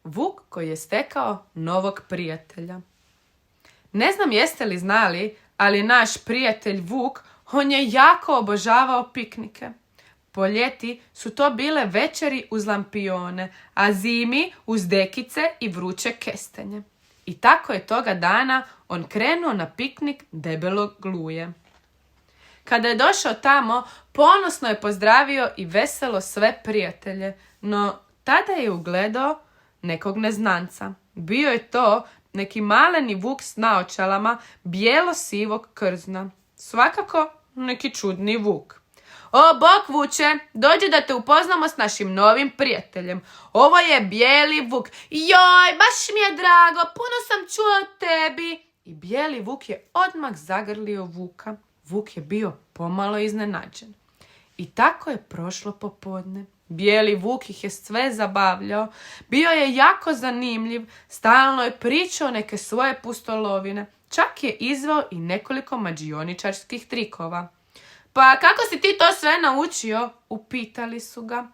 Vuk koji je stekao novog prijatelja. Ne znam jeste li znali, ali naš prijatelj Vuk, on je jako obožavao piknike. Po ljeti su to bile večeri uz lampione, a zimi uz dekice i vruće kestenje. I tako je toga dana on krenuo na piknik debelog Gluje. Kada je došao tamo, ponosno je pozdravio i veselo sve prijatelje, no tada je ugledao nekog neznanca. Bio je to neki maleni vuk s naočalama bijelo-sivog krzna. Svakako neki čudni vuk. O, bok vuče, dođi da te upoznamo s našim novim prijateljem. Ovo je bijeli vuk. Joj, baš mi je drago, puno sam čuo o tebi. I bijeli vuk je odmah zagrlio Vuka. Vuk je bio pomalo iznenađen. I tako je prošlo popodne. Bijeli vuk ih je sve zabavljao. Bio je jako zanimljiv. Stalno je pričao neke svoje pustolovine. Čak je izveo i nekoliko mađioničarskih trikova. Pa kako si ti to sve naučio? Upitali su ga.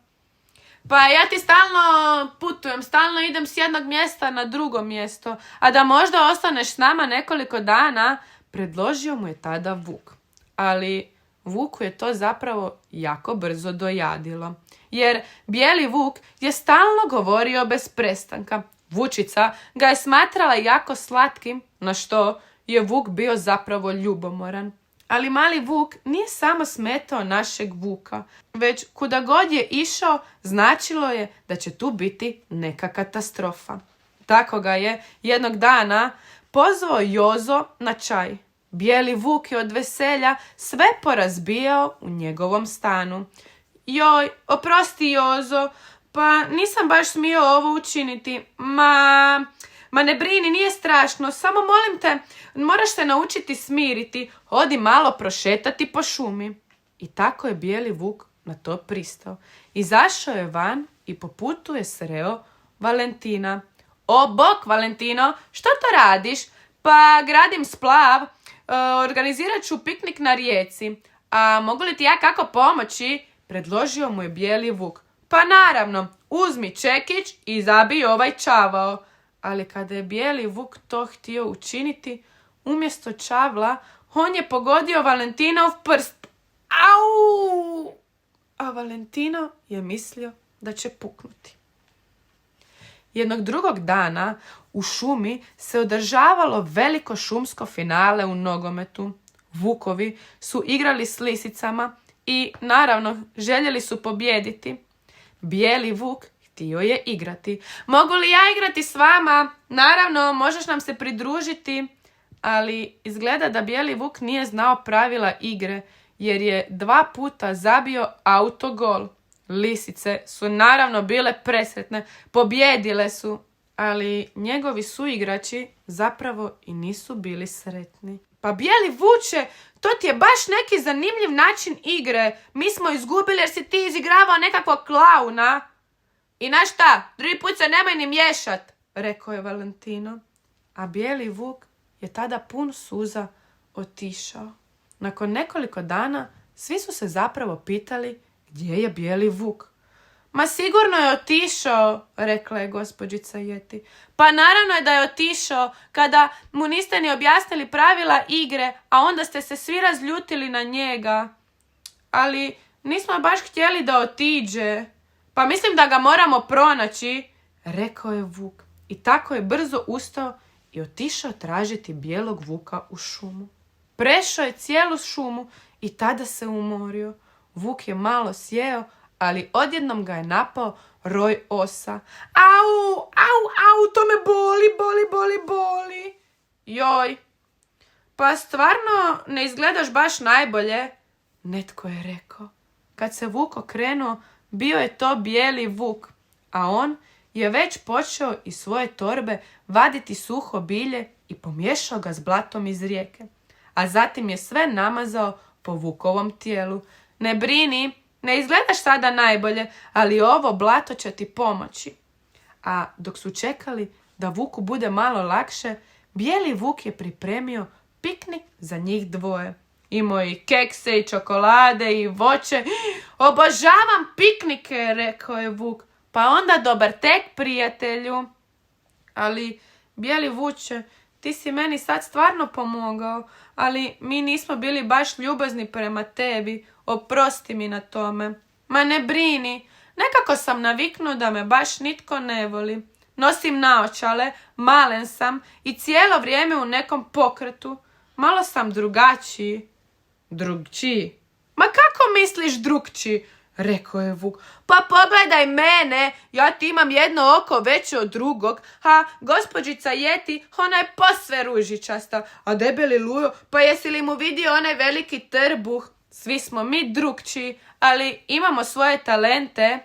Pa ja ti stalno putujem, stalno idem s jednog mjesta na drugo mjesto, a da možda ostaneš s nama nekoliko dana, predložio mu je tada Vuk. Ali Vuku je to zapravo jako brzo dojadilo, jer bijeli Vuk je stalno govorio bez prestanka. Vučica ga je smatrala jako slatkim, na što je Vuk bio zapravo ljubomoran. Ali mali Vuk nije samo smetao našeg Vuka, već kuda god je išao, značilo je da će tu biti neka katastrofa. Tako ga je jednog dana pozvao Jozo na čaj. Bijeli Vuk je od veselja sve porazbijao u njegovom stanu. Joj, oprosti Jozo, pa nisam baš smio ovo učiniti. Ma ne brini, nije strašno, samo molim te, moraš se naučiti smiriti, odi malo prošetati po šumi. I tako je bijeli Vuk na to pristao. Izašao je van i po putu je sreo Valentina. O, bok, Valentino, što to radiš? Pa gradim splav, organizirat ću piknik na rijeci. A mogu li ti ja kako pomoći? Predložio mu je bijeli Vuk. Pa naravno, uzmi čekić i zabij ovaj čavao. Ali kada je bijeli Vuk to htio učiniti, umjesto čavla, on je pogodio Valentinov prst. Au! A Valentino je mislio da će puknuti. Jednog drugog dana u šumi se održavalo veliko šumsko finale u nogometu. Vukovi su igrali s lisicama i, naravno, željeli su pobijediti. Bijeli Vuk htio je igrati. Mogu li ja igrati s vama? Naravno, možeš nam se pridružiti. Ali izgleda da bijeli Vuk nije znao pravila igre, jer je 2 puta zabio autogol. Lisice su naravno bile presretne, pobjedile su, ali njegovi suigrači zapravo i nisu bili sretni. Pa bijeli Vuče, to ti je baš neki zanimljiv način igre. Mi smo izgubili jer si ti izigravao nekakvog klauna. I znaš šta, drugi put se nemoj ni miješat, rekao je Valentino. A bijeli Vuk je tada pun suza otišao. Nakon nekoliko dana svi su se zapravo pitali gdje je bijeli Vuk. Ma sigurno je otišao, rekla je gospođica Jeti. Pa naravno je da je otišao kada mu niste ni objasnili pravila igre, a onda ste se svi razljutili na njega. Ali nismo baš htjeli da otiđe. Pa mislim da ga moramo pronaći, rekao je Vuk. I tako je brzo ustao i otišao tražiti bijelog Vuka u šumu. Prešao je cijelu šumu i tada se umorio. Vuk je malo sjeo, ali odjednom ga je napao roj osa. Au, to me boli. Joj, pa stvarno ne izgledaš baš najbolje, netko je rekao. Kad se Vuk okrenuo, bio je to bijeli Vuk, a on je već počeo iz svoje torbe vaditi suho bilje i pomiješao ga s blatom iz rijeke. A zatim je sve namazao po Vukovom tijelu. Ne brini, ne izgledaš sada najbolje, ali ovo blato će ti pomoći. A dok su čekali da Vuku bude malo lakše, bijeli Vuk je pripremio piknik za njih dvoje. Imao i kekse i čokolade i voće. Obožavam piknike, rekao je Vuk. Pa onda dobar tek, prijatelju. Ali, bijeli vuče, ti si meni sad stvarno pomogao, ali mi nismo bili baš ljubazni prema tebi. Oprosti mi na tome. Ma ne brini, nekako sam naviknuo da me baš nitko ne voli. Nosim naočale, malen sam i cijelo vrijeme u nekom pokretu. Malo sam drugačiji. Drugčiji? Ma kako misliš drugčiji? Rekao je vuk. Pa pogledaj mene, ja ti imam jedno oko veće od drugog, a gospođica Jeti, ona je posve ružičasta, a debeli Lujo, pa jesi li mu vidio onaj veliki trbuh? Svi smo mi drugčiji, ali imamo svoje talente.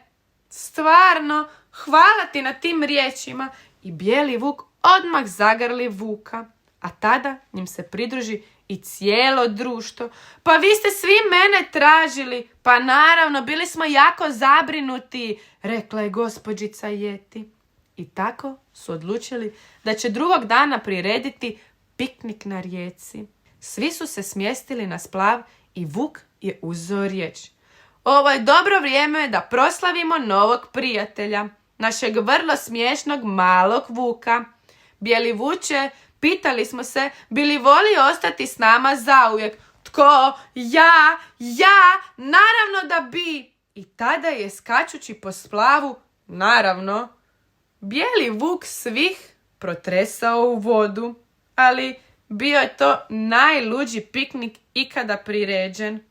Stvarno, hvala ti na tim riječima. I bijeli vuk odmah zagrli vuka, a tada njim se pridruži i cijelo društvo. Pa vi ste svi mene tražili. Pa naravno, bili smo jako zabrinuti, rekla je gospođica Jeti. I tako su odlučili da će drugog dana prirediti piknik na rijeci. Svi su se smjestili na splav i vuk je uzeo riječ. Ovo je dobro vrijeme da proslavimo novog prijatelja, našeg vrlo smiješnog malog vuka. Bijeli vuče, pitali smo se, bi li volio ostati s nama zauvijek? Tko? Ja, naravno da bi. I tada je skačući po splavu, naravno, bijeli vuk svih protresao u vodu. Ali bio je to najluđi piknik ikada priređen.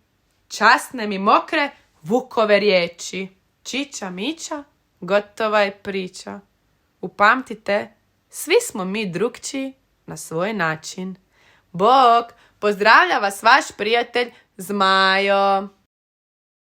Časne mi mokre vukove riječi. Čiča miča, gotova je priča. Upamtite, svi smo mi drukčiji na svoj način. Bog, pozdravlja vas vaš prijatelj Zmajo.